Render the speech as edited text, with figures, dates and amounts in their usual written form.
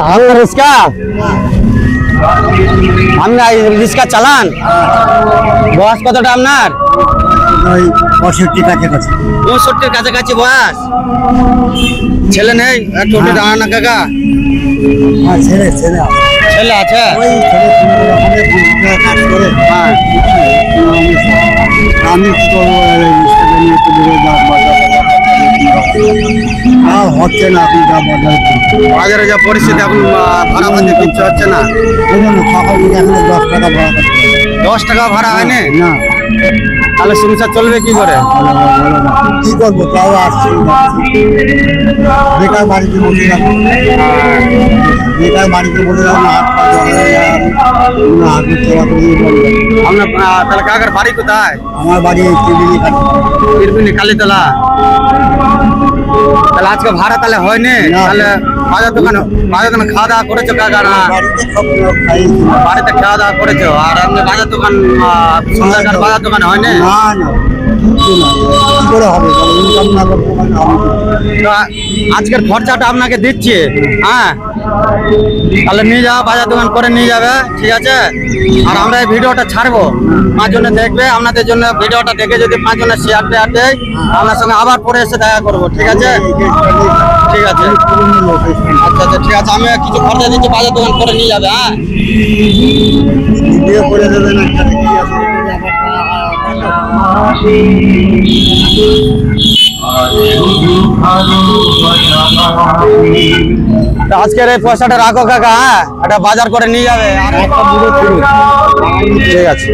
আপনার রিক্সা রিক্সা চালান? বয়স কতটা আপনার? 65 কাছাকাছি। 65 কাছাকাছি বয়স। ছেলে নেই? টোটো দাঁড়ান না কাকা। ছেলে আছে? আমি কি করবো, হচ্ছে না। আপনি যা বাজারে যা পরিস্থিতি, এখন ভাড়া বাঁধতে কিচ্ছু হচ্ছে না। সকাল থেকে এখন 10 টাকা ভাড়া। 10 টাকা ভাড়া হয়নি? না, তাহলে সংসার চলবে কি করে? কি করবো, তাও আসছে। বেকার বাড়িতে বসে থাকবো, আপনার তাহলে কাকার বাড়ি কোথায়? আমার বাড়ি তিরপিনি কালীতলা। তাহলে আজকে ভাড়া তাহলে হয়নি? তাহলে বাজার দোকানে খাওয়া দাওয়া করেছো কাকা? না, বাড়িতে খাওয়া দাওয়া করেছো? আর আপনি বাজার দোকান সন্ধ্যাকার বাজার দোকানে হয়নি? আজকের খরচাটা আপনাকে দিচ্ছি, হ্যাঁ? তাহলে নিয়ে যাওয়া, বাজার দোকান করে নিয়ে যাবে, ঠিক আছে? আর আমরা এই ভিডিওটা ছাড়বো, 5 জনে দেখবে। আপনাদের জন্য ভিডিওটা দেখে যদি 5 জনের শেয়ার দেয়, আপনার সঙ্গে আবার পরে এসে দেখা করবো, ঠিক আছে? ঠিক আছে, আচ্ছা আচ্ছা, ঠিক আছে। আমি কিছু খরচা দিচ্ছি, বাজার দোকান করে নিয়ে যাবে, হ্যাঁ? আজকের এই পয়সাটা রাখো কাকা, হ্যাঁ? এটা বাজার করে নিয়ে যাবে। আর একটা ঠিক আছে।